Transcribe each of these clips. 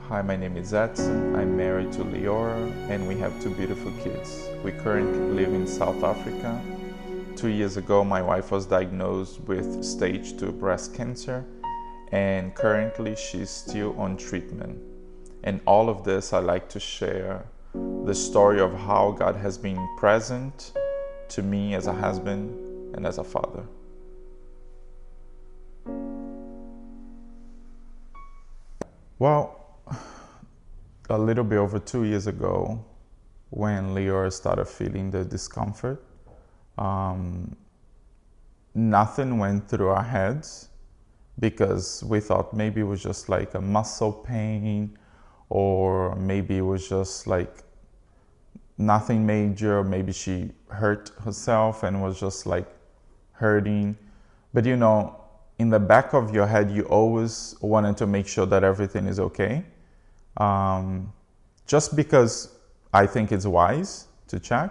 Hi, my name is Edson. I'm married to Leora and we have two beautiful kids. We currently live in South Africa. 2 years ago, my wife was diagnosed with stage 2 breast cancer and currently she's still on treatment. And all of this, I like to share the story of how God has been present to me as a husband and as a father. Well, a little bit over 2 years ago, when Leora started feeling the discomfort, nothing went through our heads because we thought maybe it was just like a muscle pain, or maybe it was just like nothing major, maybe she hurt herself and was just like hurting. But in the back of your head, you always wanted to make sure that everything is okay. Just because I think it's wise to check,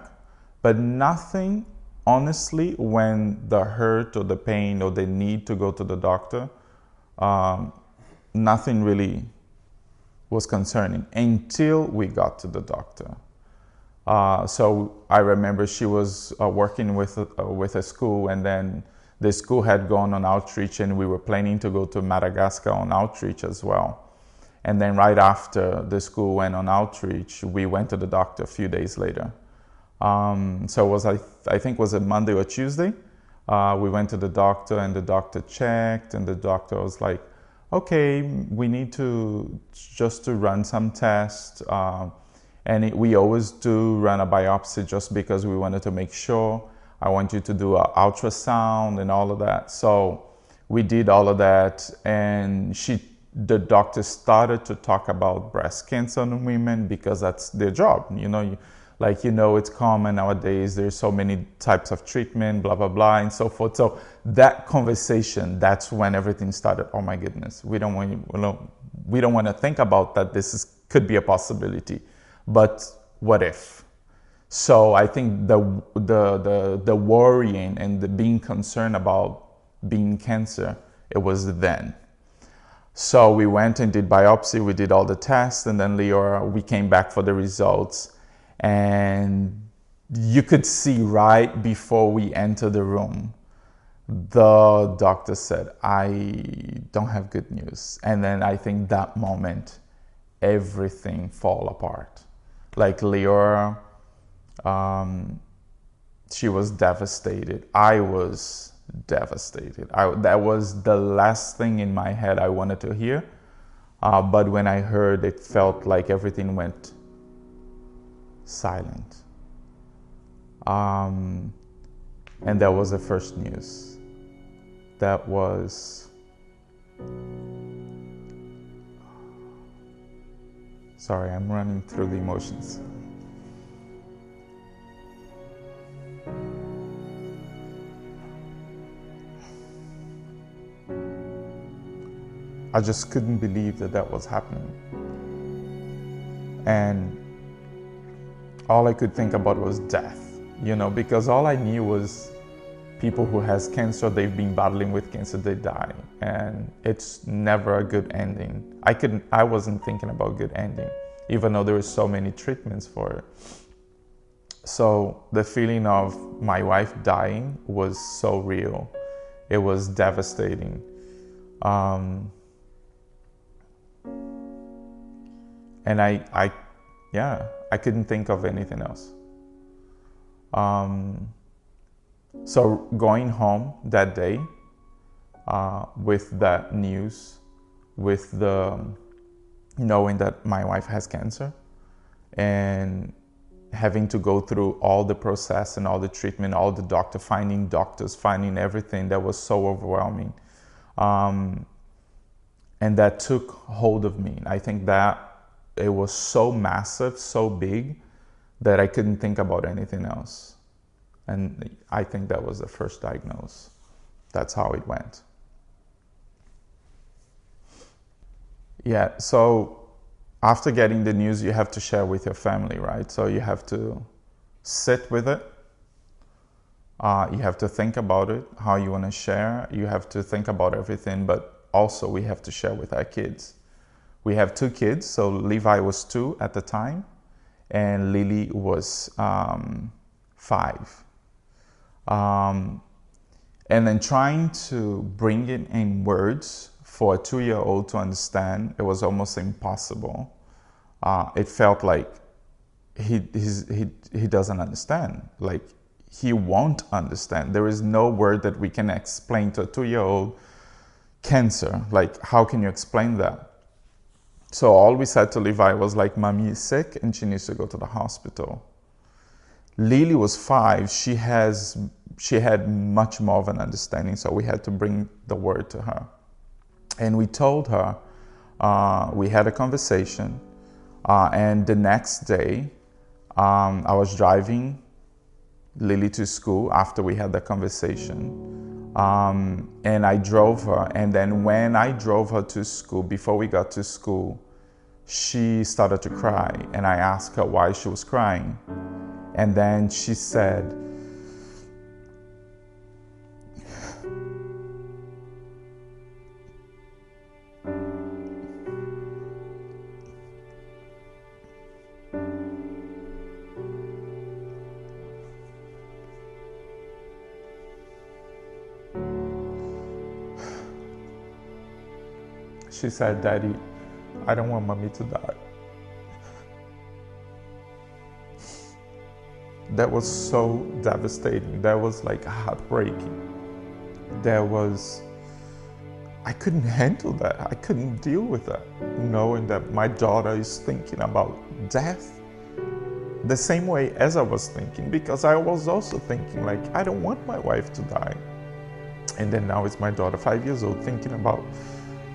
but nothing, honestly, when the hurt or the pain or the need to go to the doctor, nothing really was concerning until we got to the doctor. So I remember she was working with a school, and then the school had gone on outreach, and we were planning to go to Madagascar on outreach as well. And then right after the school went on outreach, we went to the doctor a few days later. So it was, I think it was a Monday or Tuesday. We went to the doctor and the doctor checked, and the doctor was like, okay, we need to run some tests. We always do run a biopsy just because we wanted to make sure. I want you to do an ultrasound and all of that. So we did all of that, and the doctor started to talk about breast cancer in women because that's their job. It's common nowadays. There's so many types of treatment, blah, blah, blah, and so forth. So that conversation, that's when everything started. Oh my goodness, we don't want to think about that. Could be a possibility, but what if? So I think the worrying and the being concerned about being cancer, it was then. So we went and did biopsy, we did all the tests, and then we came back for the results. And you could see right before we entered the room, the doctor said, I don't have good news. And then I think that moment, everything fall apart. Like Leora, she was devastated. I was devastated. That was the last thing in my head I wanted to hear. But when I heard, it felt like everything went silent. And that was the first news. That was... Sorry, I'm running through the emotions. I just couldn't believe that was happening. And all I could think about was death, because all I knew was people who has cancer, they've been battling with cancer, they die. And it's never a good ending. I wasn't thinking about good ending, even though there were so many treatments for it. So the feeling of my wife dying was so real. It was devastating. And I couldn't think of anything else. So going home that day, with that news, with the knowing that my wife has cancer, and having to go through all the process and all the treatment, all the doctors, finding everything, that was so overwhelming. And that took hold of me. I think that it was so massive, so big, that I couldn't think about anything else. And I think that was the first diagnosis. That's how it went. Yeah, so after getting the news, you have to share with your family, right? So you have to sit with it. You have to think about it, how you want to share. You have to think about everything, but also we have to share with our kids. we have 2 kids. So Levi was 2 at the time, and Lily was 5. And then trying to bring it in words for a 2-year-old to understand, it was almost impossible. It felt like he doesn't understand. Like, he won't understand. There is no word that we can explain to a 2-year-old cancer. Like, how can you explain that? So all we said to Levi was like, Mommy is sick and she needs to go to the hospital. Lily was 5. She had much more of an understanding, so we had to bring the word to her. And we told her, we had a conversation, and the next day, I was driving Lily to school after we had the conversation. And I drove her, and then when I drove her to school, before we got to school, she started to cry, and I asked her why she was crying. And then she said, Daddy, I don't want Mommy to die. That was so devastating. That was like heartbreaking. I couldn't handle that. I couldn't deal with that. Knowing that my daughter is thinking about death the same way as I was thinking, because I was also thinking, like, I don't want my wife to die. And then now it's my daughter, 5 years old, thinking about,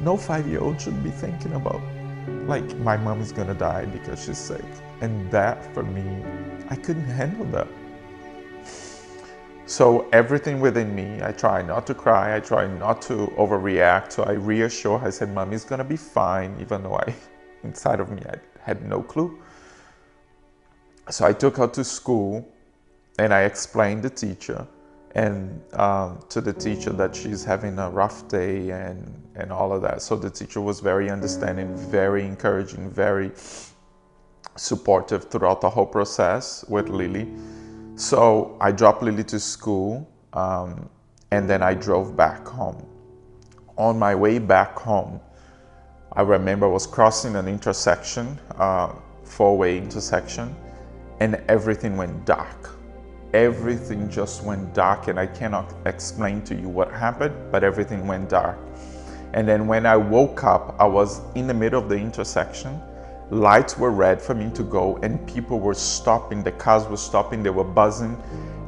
no 5-year-old should be thinking about, like, my mom is gonna die because she's sick. And that, for me, I couldn't handle that. So everything within me, I try not to cry, I try not to overreact. So I reassure her, I said, Mommy's gonna be fine, even though inside of me, I had no clue. So I took her to school, and I explained the teacher, and to the teacher that she's having a rough day and all of that. So the teacher was very understanding, very encouraging, very supportive throughout the whole process with Lily. So I dropped Lily to school, and then I drove back home. On my way back home, I remember I was crossing an intersection, 4-way intersection, and everything went dark. Everything just went dark, and I cannot explain to you what happened, but everything went dark. And then when I woke up, I was in the middle of the intersection. Lights were red for me to go, and people were stopping. The cars were stopping. They were buzzing,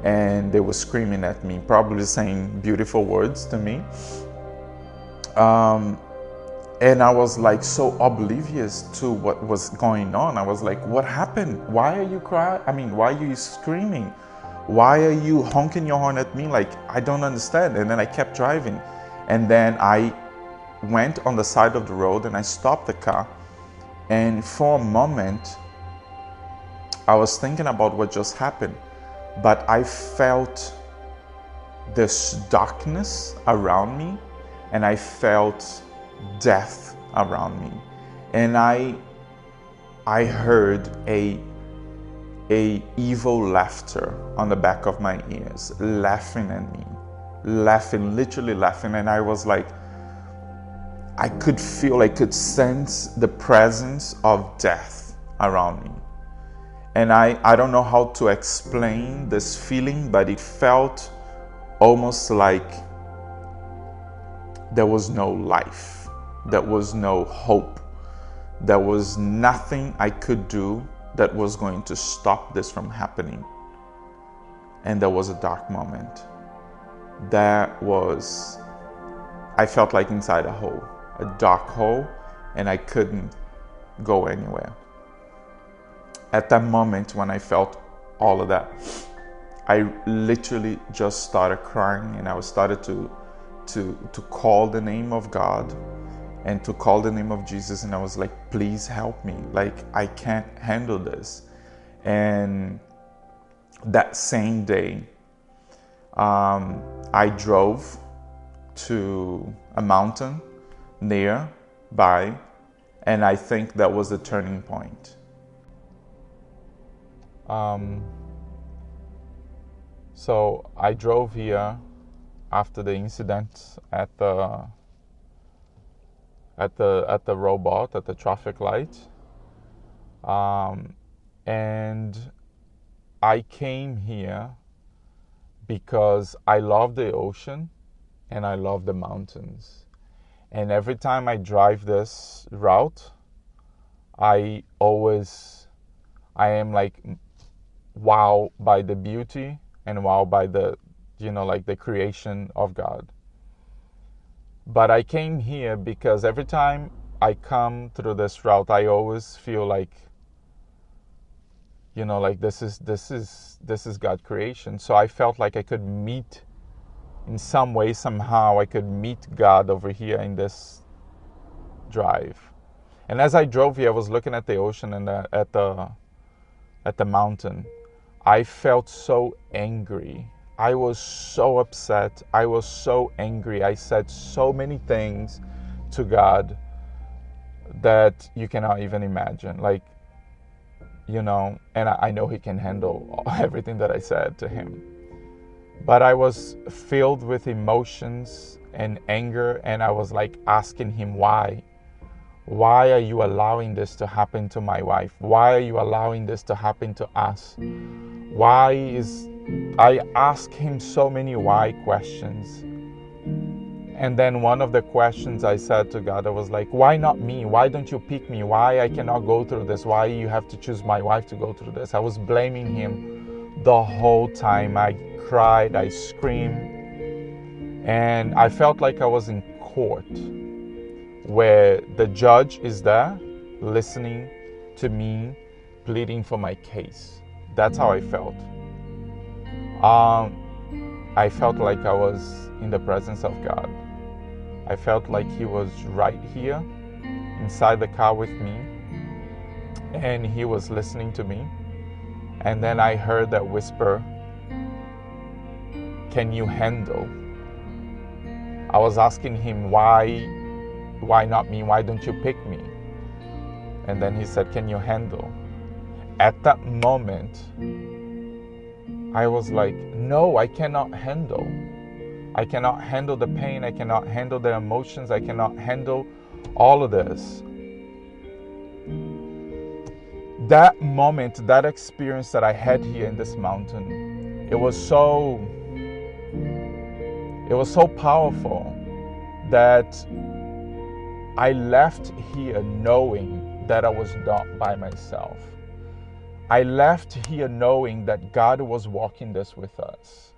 and they were screaming at me, probably saying beautiful words to me. And I was like so oblivious to what was going on. I was like, what happened? Why are you crying? I mean, why are you screaming? Why are you honking your horn at me? Like, I don't understand. And then I kept driving. And then I went on the side of the road and I stopped the car. And for a moment, I was thinking about what just happened. But I felt this darkness around me, and I felt death around me. And I heard a evil laughter on the back of my ears, laughing at me, literally laughing. And I was like, I could sense the presence of death around me. And I don't know how to explain this feeling, but it felt almost like there was no life, there was no hope, there was nothing I could do that was going to stop this from happening. And there was a dark moment. I felt like inside a dark hole, and I couldn't go anywhere. At that moment when I felt all of that, I literally just started crying, and I started to call the name of God and to call the name of Jesus. And I was like, please help me. Like, I can't handle this. And that same day, I drove to a mountain nearby, And I think that was a turning point. So I drove here after the incident at the robot, at the traffic light. And I came here because I love the ocean and I love the mountains. And every time I drive this route, I am like wowed by the beauty and wowed by the, like the creation of God. But I came here because every time I come through this route, I always feel like, like this is God's creation. So I felt like I could meet, in some way, somehow, I could meet God over here in this drive. And as I drove here, I was looking at the ocean and at the mountain. I felt so angry. I was so upset. I was so angry. I said so many things to God that you cannot even imagine. And I know He can handle everything that I said to Him. But I was filled with emotions and anger, and I was like asking Him, why? Why are you allowing this to happen to my wife? Why are you allowing this to happen to us? I asked Him so many why questions. And then one of the questions I said to God, I was like, why not me? Why don't you pick me? Why I cannot go through this? Why you have to choose my wife to go through this? I was blaming Him the whole time. I cried, I screamed, and I felt like I was in court where the judge is there listening to me pleading for my case. That's how I felt. I felt like I was in the presence of God. I felt like He was right here inside the car with me, and He was listening to me. And then I heard that whisper, can you handle? I was asking Him, why not me? Why don't you pick me? And then He said, can you handle? At that moment, I was like, no, I cannot handle. I cannot handle the pain. I cannot handle the emotions. I cannot handle all of this. That moment, that experience that I had here in this mountain, it was so powerful that I left here knowing that I was not by myself. I left here knowing that God was walking this with us.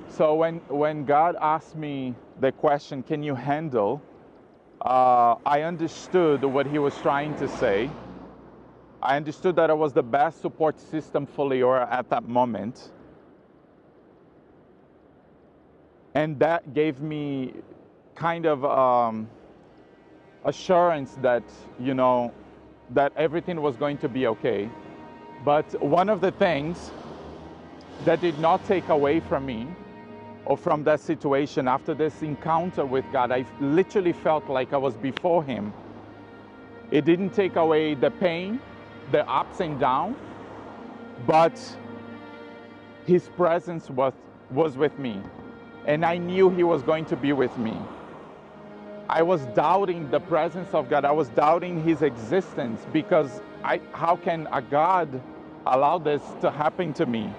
So when God asked me the question, can you handle? I understood what He was trying to say. I understood that I was the best support system for Leora at that moment. And that gave me kind of assurance that, that everything was going to be okay. But one of the things that did not take away from me or from that situation after this encounter with God, I literally felt like I was before Him. It didn't take away the pain, the ups and downs, but His presence was with me. And I knew He was going to be with me. I was doubting the presence of God. I was doubting His existence because how can a God allow this to happen to me?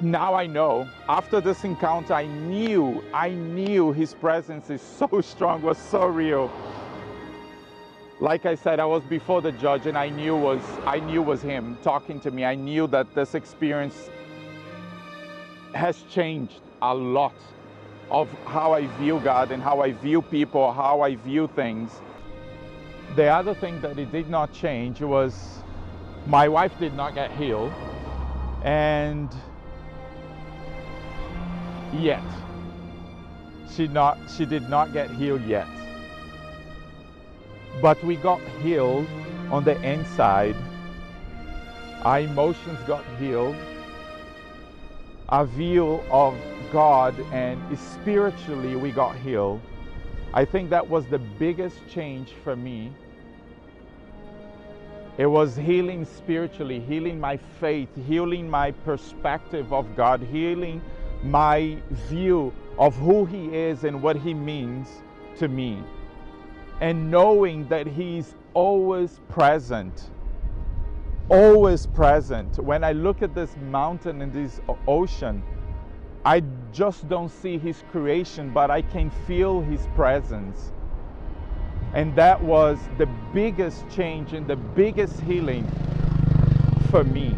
Now I know. After this encounter, I knew His presence is so strong, was so real. Like I said, I was before the judge, and I knew was Him talking to me. I knew that this experience has changed a lot of how I view God and how I view people, how I view things. The other thing that it did not change was my wife did not get healed, and yet she did not get healed yet. But we got healed on the inside. Our emotions got healed. Our view of God and spiritually we got healed. I think that was the biggest change for me. It was healing spiritually, healing my faith, healing my perspective of God, healing my view of who He is and what He means to me. And knowing that He's always present. Always present. When I look at this mountain and this ocean, I just don't see His creation, but I can feel His presence. And that was the biggest change and the biggest healing for me.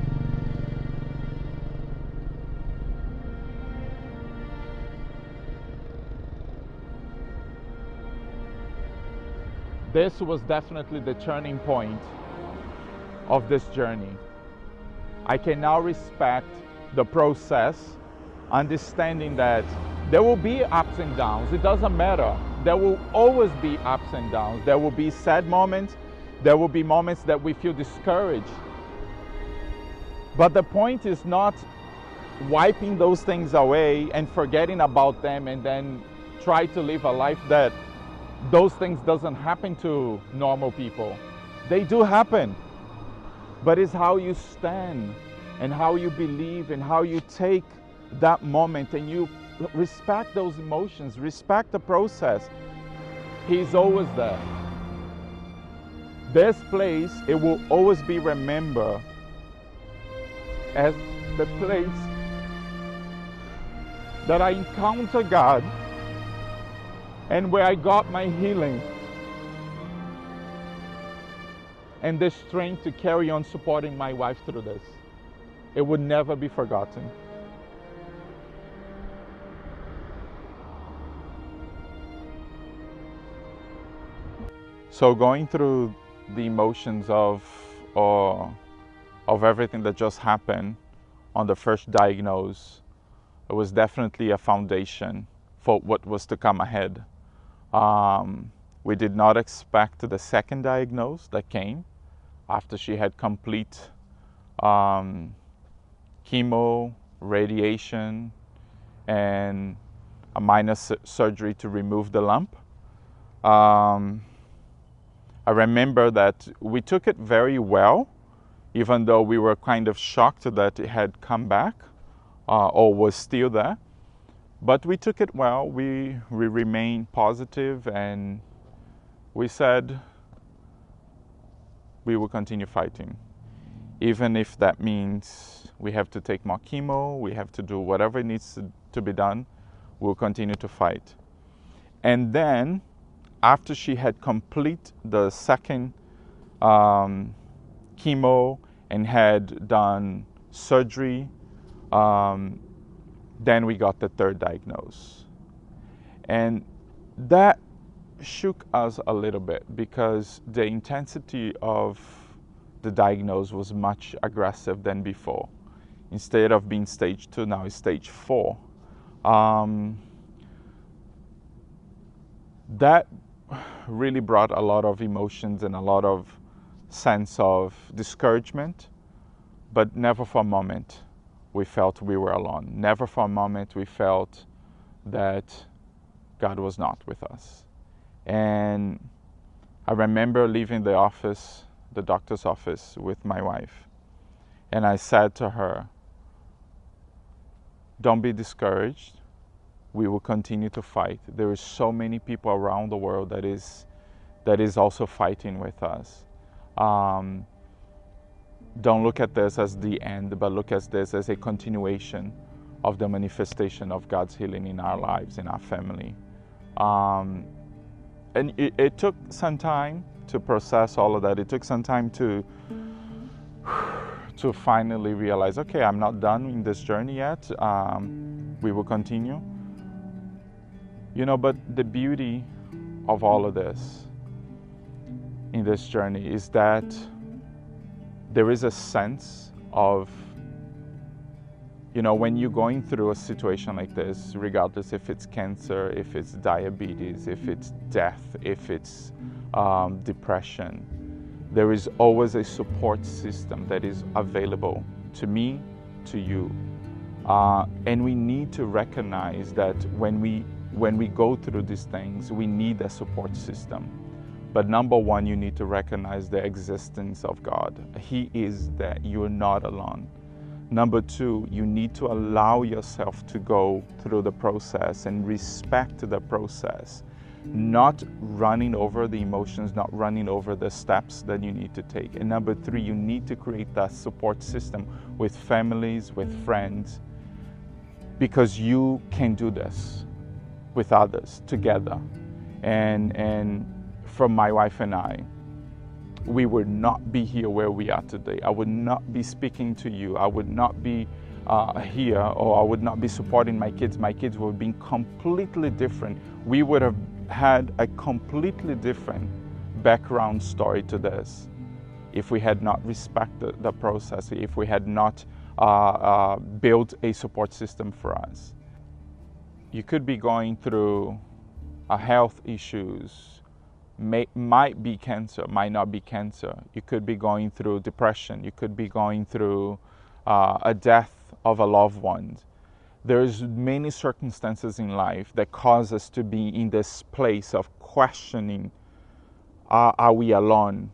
This was definitely the turning point of this journey. I can now respect the process, understanding that there will be ups and downs. It doesn't matter. There will always be ups and downs. There will be sad moments. There will be moments that we feel discouraged. But the point is not wiping those things away and forgetting about them and then try to live a life that those things doesn't happen to normal people. They do happen. But it's how you stand and how you believe and how you take that moment and you respect those emotions, respect the process. He's always there. This place, it will always be remembered as the place that I encounter God and where I got my healing and the strength to carry on supporting my wife through this. It would never be forgotten. So going through the emotions of everything that just happened on the first diagnose, it was definitely a foundation for what was to come ahead. We did not expect the second diagnose that came after she had complete chemo, radiation, and a minor surgery to remove the lump. I remember that we took it very well, even though we were kind of shocked that it had come back or was still there. But we took it well. We remained positive and we said we will continue fighting. Even if that means we have to take more chemo, we have to do whatever needs to be done, we'll continue to fight. And then, after she had complete the second chemo and had done surgery, then we got the third diagnose. And that shook us a little bit because the intensity of the diagnosis was much aggressive than before. Instead of being stage 2, now it's stage 4. That really brought a lot of emotions and a lot of sense of discouragement, but never for a moment we felt we were alone. Never for a moment we felt that God was not with us. And I remember leaving the office, the doctor's office, with my wife, and I said to her, "Don't be discouraged. We will continue to fight. There is so many people around the world that is also fighting with us. Don't look at this as the end, but look at this as a continuation of the manifestation of God's healing in our lives, in our family." And it took some time to process all of that. It took some time to finally realize, okay, I'm not done in this journey yet. We will continue. You know, but the beauty of all of this in this journey is that there is a sense of, you know, when you're going through a situation like this, regardless if it's cancer, if it's diabetes, if it's death, if it's depression, there is always a support system that is available to me, to you. And we need to recognize that when we when we go through these things, we need a support system. But number one, you need to recognize the existence of God. He is that. You're not alone. Number two, you need to allow yourself to go through the process and respect the process, not running over the emotions, not running over the steps that you need to take. And number three, you need to create that support system with families, with friends, because you can do this with others together. And from my wife and I, we would not be here where we are today. I would not be speaking to you. I would not be here, or I would not be supporting my kids. My kids would be completely different. We would have had a completely different background story to this if we had not respected the process, if we had not built a support system for us. You could be going through health issues, might be cancer, might not be cancer. You could be going through depression. You could be going through a death of a loved one. There's many circumstances in life that cause us to be in this place of questioning, are we alone?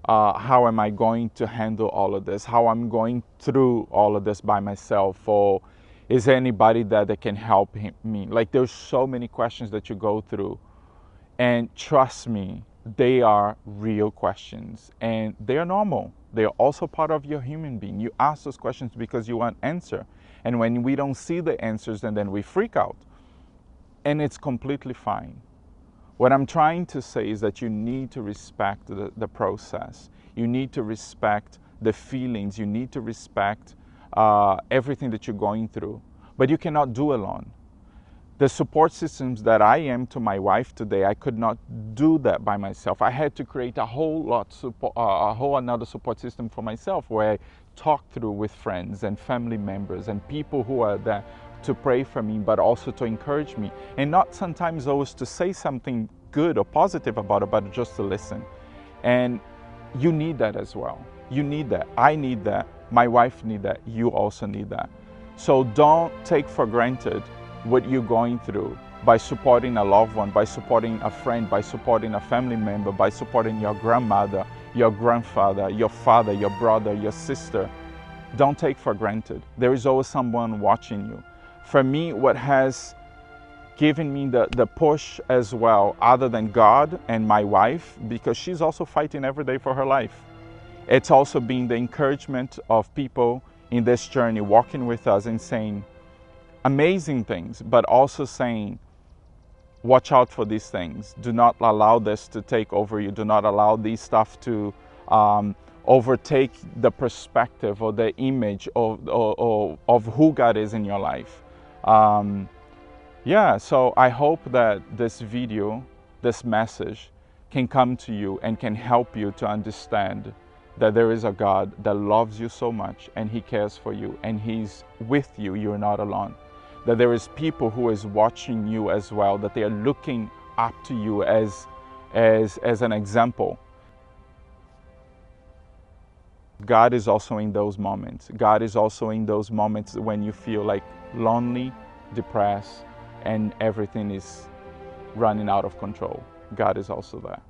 How am I going to handle all of this? How I'm going through all of this by myself? Or is there anybody that can help me? Like, there's so many questions that you go through. And trust me, they are real questions, and they are normal. They are also part of your human being. You ask those questions because you want answer. And when we don't see the answers, and then we freak out. And it's completely fine. What I'm trying to say is that you need to respect the process. You need to respect the feelings. You need to respect everything that you're going through. But you cannot do alone. The support systems that I am to my wife today, I could not do that by myself. I had to create a whole another support system for myself, where I talk through with friends and family members and people who are there to pray for me, but also to encourage me. And not sometimes always to say something good or positive about it, but just to listen. And you need that as well. You need that. I need that. My wife needs that. You also need that. So don't take for granted what you're going through by supporting a loved one, by supporting a friend, by supporting a family member, by supporting your grandmother, your grandfather, your father, your brother, your sister. Don't take for granted. There is always someone watching you. For me, what has given me the push as well, other than God and my wife, because she's also fighting every day for her life, it's also been the encouragement of people in this journey walking with us and saying amazing things, but also saying, watch out for these things. Do not allow this to take over you. Do not allow these stuff to overtake the perspective or the image of who God is in your life. Yeah, so I hope that this video, this message, can come to you and can help you to understand that there is a God that loves you so much, and He cares for you, and He's with you. You're not alone. That there is people who is watching you as well, that they are looking up to you as an example. God is also in those moments. God is also in those moments when you feel like lonely, depressed, and everything is running out of control. God is also there.